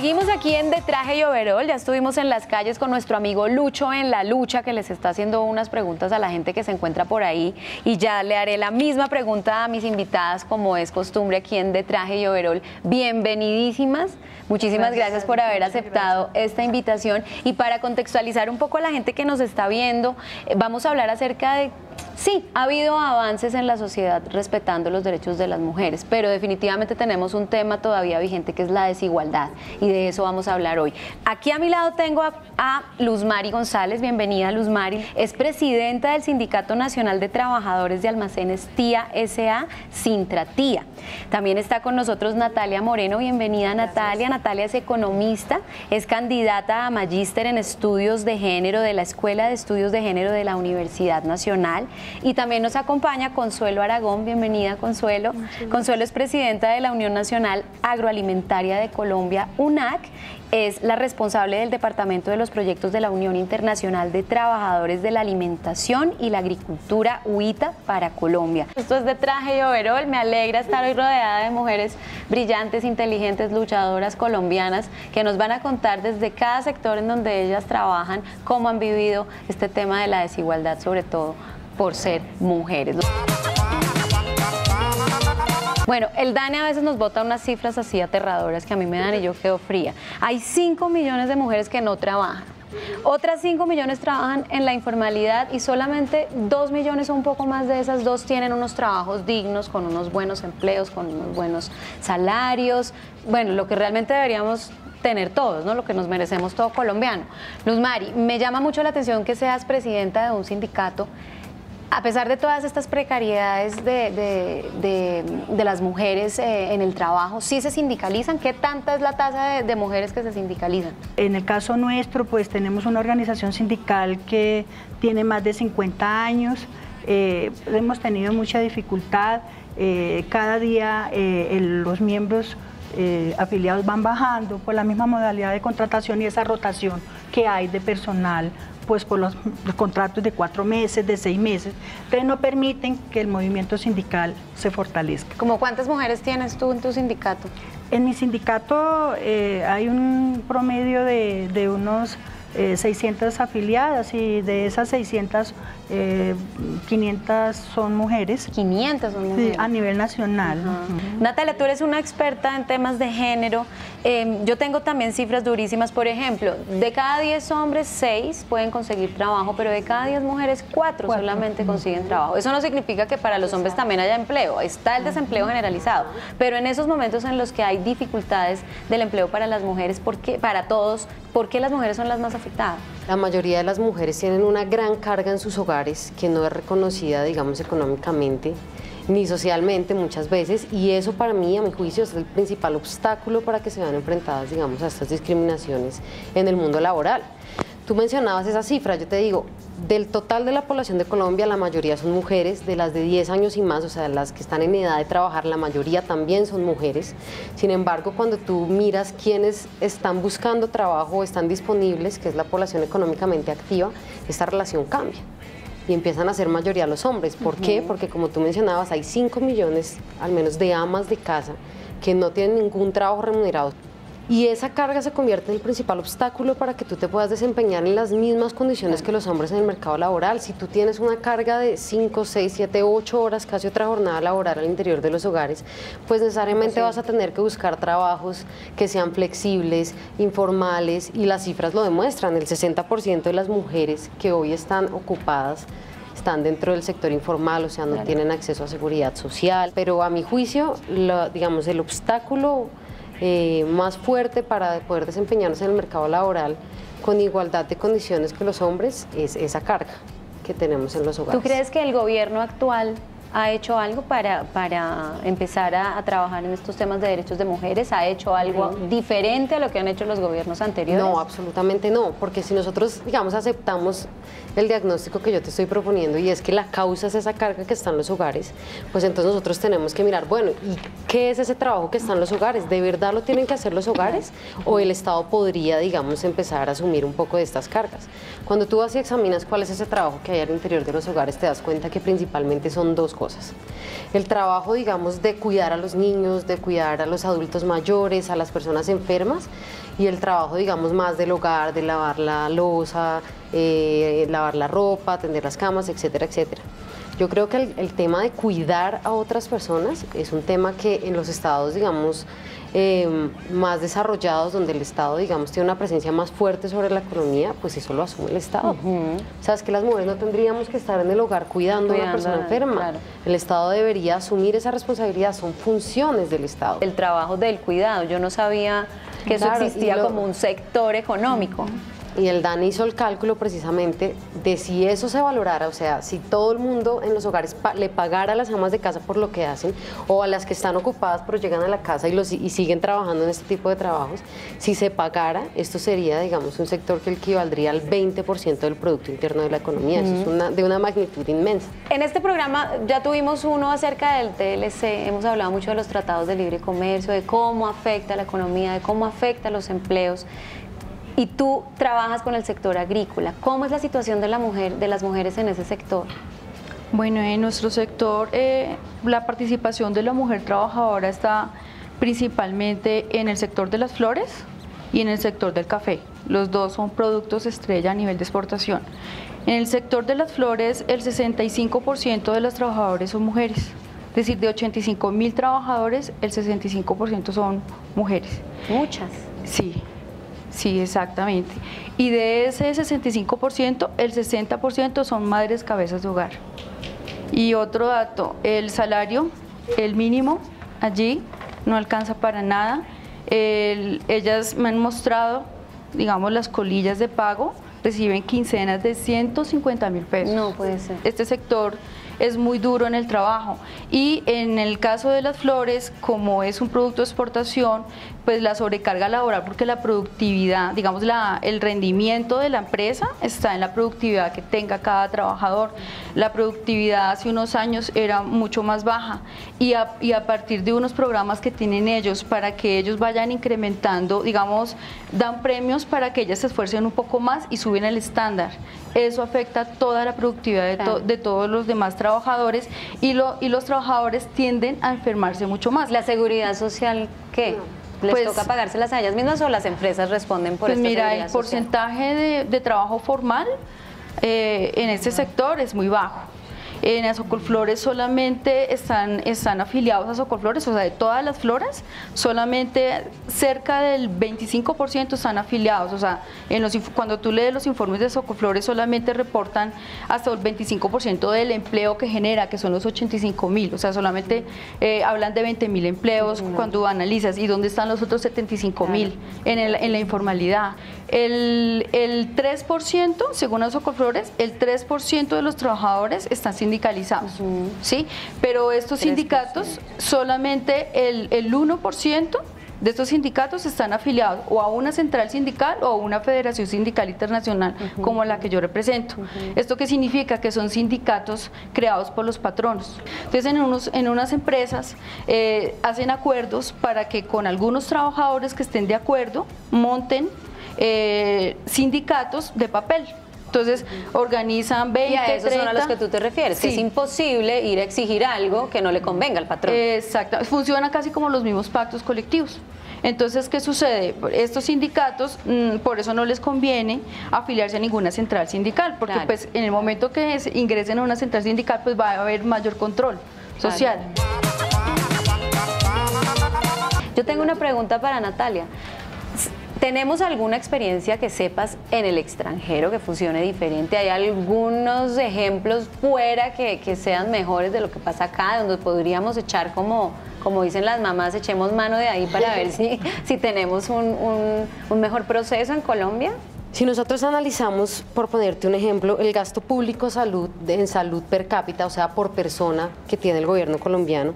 Seguimos aquí en De Traje y Overol, ya estuvimos en las calles con nuestro amigo Lucho en La Lucha, que les está haciendo unas preguntas a la gente que se encuentra por ahí, y ya le haré la misma pregunta a mis invitadas como es costumbre aquí en De Traje y Overol. Bienvenidísimas, muchísimas gracias por haber aceptado esta invitación, y para contextualizar un poco a la gente que nos está viendo, vamos a hablar acerca de... Sí, ha habido avances en la sociedad respetando los derechos de las mujeres, pero definitivamente tenemos un tema todavía vigente que es la desigualdad, y de eso vamos a hablar hoy. Aquí a mi lado tengo a Luz Mari González. Bienvenida, Luz Mari. Es presidenta del Sindicato Nacional de Trabajadores de Almacenes TIA S.A., Sintratía. También está con nosotros Natalia Moreno. Bienvenida, Natalia. Natalia es economista, es candidata a magíster en estudios de género de la Escuela de Estudios de Género de la Universidad Nacional. Y también nos acompaña Consuelo Aragón. Bienvenida, Consuelo. Consuelo es presidenta de la Unión Nacional Agroalimentaria de Colombia, UNAC. Es la responsable del Departamento de los Proyectos de la Unión Internacional de Trabajadores de la Alimentación y la Agricultura, UITA, para Colombia. Esto es De Traje y Overol. Me alegra estar hoy rodeada de mujeres brillantes, inteligentes, luchadoras colombianas que nos van a contar desde cada sector en donde ellas trabajan cómo han vivido este tema de la desigualdad, sobre todo por ser mujeres. Bueno, el DANE a veces nos bota unas cifras así aterradoras que a mí me dan y yo quedo fría. Hay 5 millones de mujeres que no trabajan. Otras 5 millones trabajan en la informalidad y solamente 2 millones o un poco más de esas 2 tienen unos trabajos dignos, con unos buenos empleos, con unos buenos salarios. Bueno, lo que realmente deberíamos tener todos, ¿no? Lo que nos merecemos todo colombiano. Luz Mari, me llama mucho la atención que seas presidenta de un sindicato. A pesar de todas estas precariedades de las mujeres en el trabajo, ¿sí se sindicalizan? ¿Qué tanta es la tasa de mujeres que se sindicalizan? En el caso nuestro, pues tenemos una organización sindical que tiene más de 50 años, hemos tenido mucha dificultad, cada día los miembros afiliados van bajando por la misma modalidad de contratación y esa rotación que hay de personal, pues por los contratos de 4 meses, de 6 meses, pero no permiten que el movimiento sindical se fortalezca. ¿Cómo cuántas mujeres tienes tú en tu sindicato? En mi sindicato hay un promedio de unos 600 afiliadas, y de esas 600, 500 son mujeres. 500 son mujeres. Sí, a nivel nacional. Natalia, tú eres una experta en temas de género. Yo tengo también cifras durísimas. Por ejemplo, de cada 10 hombres, 6 pueden conseguir trabajo, pero de cada 10 mujeres, 4 solamente consiguen trabajo. Eso no significa que para los hombres también haya empleo. Está el desempleo generalizado. Pero en esos momentos en los que hay dificultades del empleo para las mujeres, para todos, ¿por qué las mujeres son las más afectadas? La mayoría de las mujeres tienen una gran carga en sus hogares que no es reconocida, digamos, económicamente ni socialmente muchas veces, y eso para mí, a mi juicio, es el principal obstáculo para que se vean enfrentadas, digamos, a estas discriminaciones en el mundo laboral. Tú mencionabas esa cifra, yo te digo, del total de la población de Colombia, la mayoría son mujeres, de las de 10 años y más, o sea, las que están en edad de trabajar, la mayoría también son mujeres. Sin embargo, cuando tú miras quiénes están buscando trabajo o están disponibles, que es la población económicamente activa, esta relación cambia y empiezan a ser mayoría los hombres. ¿Por qué? Porque como tú mencionabas, hay 5 millones al menos de amas de casa que no tienen ningún trabajo remunerado. Y esa carga se convierte en el principal obstáculo para que tú te puedas desempeñar en las mismas condiciones que los hombres en el mercado laboral. Si tú tienes una carga de 5, 6, 7, 8 horas, casi otra jornada laboral al interior de los hogares, pues necesariamente vas a tener que buscar trabajos que sean flexibles, informales, y las cifras lo demuestran. El 60% de las mujeres que hoy están ocupadas están dentro del sector informal, o sea, no tienen acceso a seguridad social. Pero a mi juicio, digamos, el obstáculo más fuerte para poder desempeñarse en el mercado laboral con igualdad de condiciones que los hombres es esa carga que tenemos en los hogares. ¿Tú crees que el gobierno actual ha hecho algo para empezar a trabajar en estos temas de derechos de mujeres? ¿Ha hecho algo diferente a lo que han hecho los gobiernos anteriores? No, absolutamente no, porque si nosotros, digamos, aceptamos el diagnóstico que yo te estoy proponiendo, y es que la causa es esa carga que está en los hogares, pues entonces nosotros tenemos que mirar, bueno, ¿y qué es ese trabajo que está en los hogares? ¿De verdad lo tienen que hacer los hogares? ¿O el Estado podría, digamos, empezar a asumir un poco de estas cargas? Cuando tú vas y examinas cuál es ese trabajo que hay al interior de los hogares, te das cuenta que principalmente son 2 cosas. el trabajo, digamos, de cuidar a los niños, de cuidar a los adultos mayores, a las personas enfermas, y el trabajo, digamos, más del hogar, de lavar la loza, lavar la ropa, tender las camas, etcétera, etcétera. Yo creo que el tema de cuidar a otras personas es un tema que en los estados, digamos, más desarrollados, donde el Estado, digamos, tiene una presencia más fuerte sobre la economía, pues eso lo asume el Estado. O sea, es que las mujeres no tendríamos que estar en el hogar cuidando a una persona enferma. Claro. El Estado debería asumir esa responsabilidad, son funciones del Estado. El trabajo del cuidado, yo no sabía que eso Claro, existía como un sector económico. Y el DANE hizo el cálculo precisamente de si eso se valorara, o sea, si todo el mundo en los hogares le pagara a las amas de casa por lo que hacen, o a las que están ocupadas pero llegan a la casa y siguen trabajando en este tipo de trabajos, si se pagara, esto sería, digamos, un sector que equivaldría al 20% del Producto Interno de la economía. Eso es de una magnitud inmensa. En este programa ya tuvimos uno acerca del TLC, hemos hablado mucho de los tratados de libre comercio, de cómo afecta a la economía, de cómo afecta a los empleos. Y tú trabajas con el sector agrícola. ¿Cómo es la situación de las mujeres en ese sector? Bueno, en nuestro sector la participación de la mujer trabajadora está principalmente en el sector de las flores y en el sector del café. Los dos son productos estrella a nivel de exportación. En el sector de las flores, el 65% de los trabajadores son mujeres. Es decir, de 85.000 trabajadores, el 65% son mujeres. Muchas. Sí. Sí, exactamente. Y de ese 65%, el 60% son madres cabezas de hogar. Y otro dato, el salario, el mínimo, allí no alcanza para nada. Ellas me han mostrado, digamos, las colillas de pago, reciben quincenas de 150.000 pesos. No puede ser. Este sector es muy duro en el trabajo, y en el caso de las flores, como es un producto de exportación, pues la sobrecarga laboral, porque la productividad, digamos, el rendimiento de la empresa está en la productividad que tenga cada trabajador. La productividad hace unos años era mucho más baja, y a partir de unos programas que tienen ellos para que ellos vayan incrementando, digamos, dan premios para que ellas se esfuercen un poco más y suben el estándar. Eso afecta toda la productividad de todos los demás trabajadores, y los trabajadores tienden a enfermarse mucho más. ¿La seguridad social qué? ¿Les toca pagárselas a ellas mismas o las empresas responden por esta seguridad social? Mira, el porcentaje de trabajo formal en este sector es muy bajo. En Socolflores solamente están afiliados a Socolflores, o sea, de todas las floras, solamente cerca del 25% están afiliados. O sea, cuando tú lees los informes de Socolflores, solamente reportan hasta el 25% del empleo que genera, que son los 85.000. O sea, solamente hablan de 20.000 empleos cuando analizas. ¿Y dónde están los otros 75.000? En la informalidad. El 3%, según Socolflores, el 3% de los trabajadores están sindicalizados, ¿sí? Pero estos sindicatos, solamente el 1% de estos sindicatos están afiliados o a una central sindical o a una federación sindical internacional, como la que yo represento. ¿Esto qué significa? Que son sindicatos creados por los patronos. Entonces, en unas empresas hacen acuerdos para que con algunos trabajadores que estén de acuerdo monten sindicatos de papel. Entonces organizan 20, y a esos 30. son a los que tú te refieres, Sí. que es imposible ir a exigir algo que no le convenga al patrón. Exacto, funciona casi como los mismos pactos colectivos. Entonces, ¿qué sucede? Estos sindicatos, por eso no les conviene afiliarse a ninguna central sindical, porque Claro. pues en el momento que ingresen a una central sindical, pues va a haber mayor control social. Yo tengo una pregunta para Natalia. ¿Tenemos alguna experiencia que sepas en el extranjero que funcione diferente? ¿Hay algunos ejemplos fuera que sean mejores de lo que pasa acá, donde podríamos echar, como dicen las mamás, echemos mano de ahí para ver si tenemos un mejor proceso en Colombia? Si nosotros analizamos, por ponerte un ejemplo, el gasto público en salud per cápita, o sea, por persona que tiene el gobierno colombiano,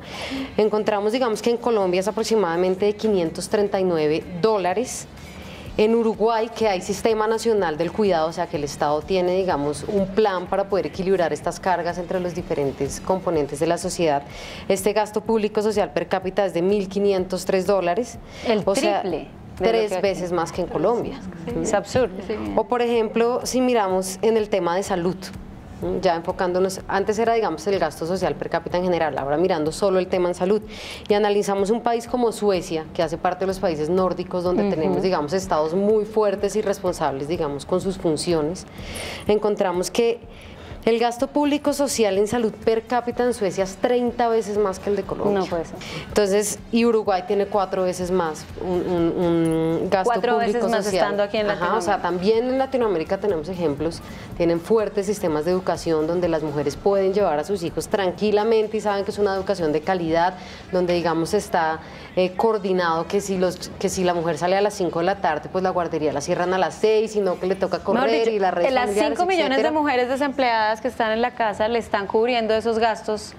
encontramos, digamos, que en Colombia es aproximadamente de $539. En Uruguay, que hay Sistema Nacional del Cuidado, o sea que el Estado tiene, digamos, un plan para poder equilibrar estas cargas entre los diferentes componentes de la sociedad, este gasto público social per cápita es de $1.503. El o sea, triple. 3 veces más que en Colombia. Es absurdo. O por ejemplo, si miramos en el tema de salud, Ya enfocándonos, antes era, digamos, el gasto social per cápita en general, ahora mirando solo el tema en salud. Y analizamos un país como Suecia, que hace parte de los países nórdicos, donde tenemos, digamos, estados muy fuertes y responsables, digamos, con sus funciones. Encontramos que el gasto público social en salud per cápita en Suecia es 30 veces más que el de Colombia. No puede ser. Entonces, y Uruguay tiene 4 veces más un gasto 4 público veces más social. estando aquí en Latinoamérica. O sea, también en Latinoamérica tenemos ejemplos, tienen fuertes sistemas de educación donde las mujeres pueden llevar a sus hijos tranquilamente y saben que es una educación de calidad, donde, digamos, está coordinado que si la mujer sale a las 5 de la tarde, pues la guardería la cierran a las 6, sino que le toca correr y las redes las familiares, 5 millones de etcétera. mujeres desempleadas que están en la casa le están cubriendo esos gastos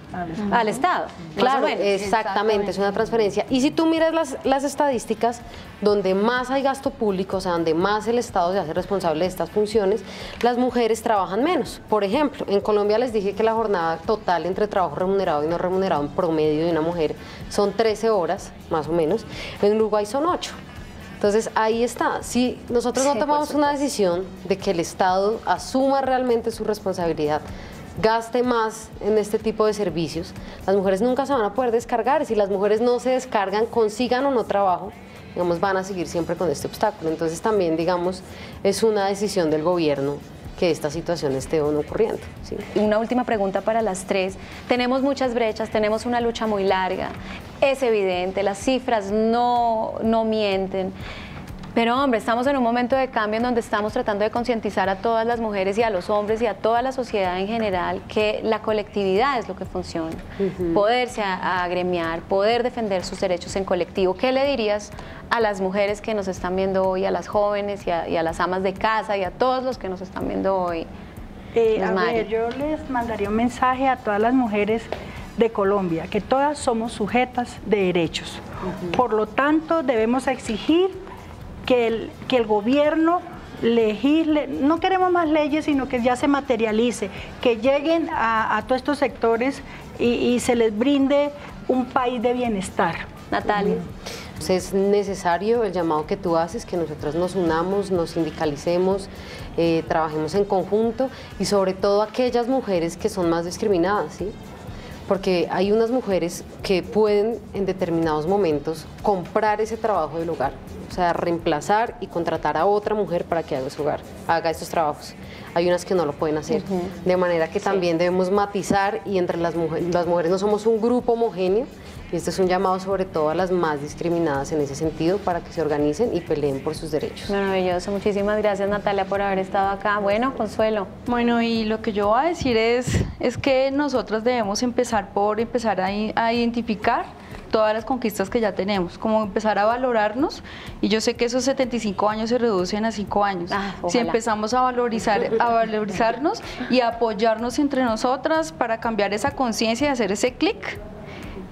al Estado. Claro, más o menos. exactamente, es una transferencia. Y si tú miras las estadísticas, donde más hay gasto público, o sea, donde más el Estado se hace responsable de estas funciones, las mujeres trabajan menos. Por ejemplo, en Colombia les dije que la jornada total entre trabajo remunerado y no remunerado en promedio de una mujer son 13 horas, más o menos. En Uruguay son 8. Entonces, ahí está. Si nosotros no tomamos una decisión de que el Estado asuma realmente su responsabilidad, gaste más en este tipo de servicios, las mujeres nunca se van a poder descargar. Si las mujeres no se descargan, consigan o no trabajo, digamos, van a seguir siempre con este obstáculo. Entonces, también, digamos, es una decisión del gobierno que esta situación esté o no ocurriendo. ¿Sí? Una última pregunta para las tres. Tenemos muchas brechas, tenemos una lucha muy larga, es evidente, las cifras no mienten. Pero hombre, estamos en un momento de cambio en donde estamos tratando de concientizar a todas las mujeres y a los hombres y a toda la sociedad en general que la colectividad es lo que funciona. Poderse agremiar, poder defender sus derechos en colectivo. ¿Qué le dirías a las mujeres que nos están viendo hoy, a las jóvenes y a las amas de casa y a todos los que nos están viendo hoy? Yo les mandaría un mensaje a todas las mujeres de Colombia, que todas somos sujetas de derechos. Por lo tanto, debemos exigir que el gobierno legisle, no queremos más leyes, sino que ya se materialice, que lleguen a todos estos sectores y se les brinde un país de bienestar. Natalia. Es necesario el llamado que tú haces, que nosotras nos unamos, nos sindicalicemos, trabajemos en conjunto y sobre todo aquellas mujeres que son más discriminadas, ¿sí? Porque hay unas mujeres que pueden en determinados momentos comprar ese trabajo del hogar, o sea, reemplazar y contratar a otra mujer para que haga su hogar, haga estos trabajos. Hay unas que no lo pueden hacer, de manera que también debemos matizar y entre las mujeres no somos un grupo homogéneo. Y este es un llamado sobre todo a las más discriminadas en ese sentido para que se organicen y peleen por sus derechos. Maravilloso, muchísimas gracias Natalia por haber estado acá. Bueno, Consuelo. Bueno, y lo que yo voy a decir es que nosotros debemos empezar a identificar todas las conquistas que ya tenemos, como empezar a valorarnos, y yo sé que esos 75 años se reducen a 5 años. Si empezamos a valorizarnos y a apoyarnos entre nosotras para cambiar esa conciencia y hacer ese clic,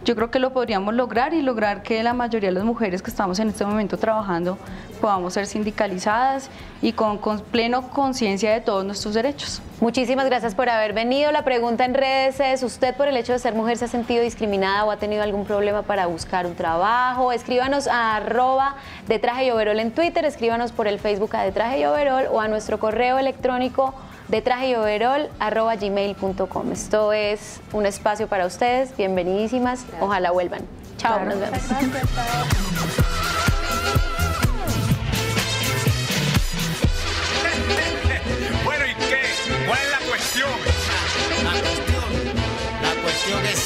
yo creo que lo podríamos lograr y lograr que la mayoría de las mujeres que estamos en este momento trabajando podamos ser sindicalizadas y con pleno conciencia de todos nuestros derechos. Muchísimas gracias por haber venido. La pregunta en redes es, ¿usted por el hecho de ser mujer se ha sentido discriminada o ha tenido algún problema para buscar un trabajo? Escríbanos a @detrajeyoverol en Twitter, escríbanos por el Facebook a detrajeyoverol o a nuestro correo electrónico detrajeyoverol@gmail.com. Esto es un espacio para ustedes, bienvenidísimas, ojalá vuelvan. Chao, nos vemos. Bueno, ¿y qué? ¿Cuál es la cuestión? La cuestión es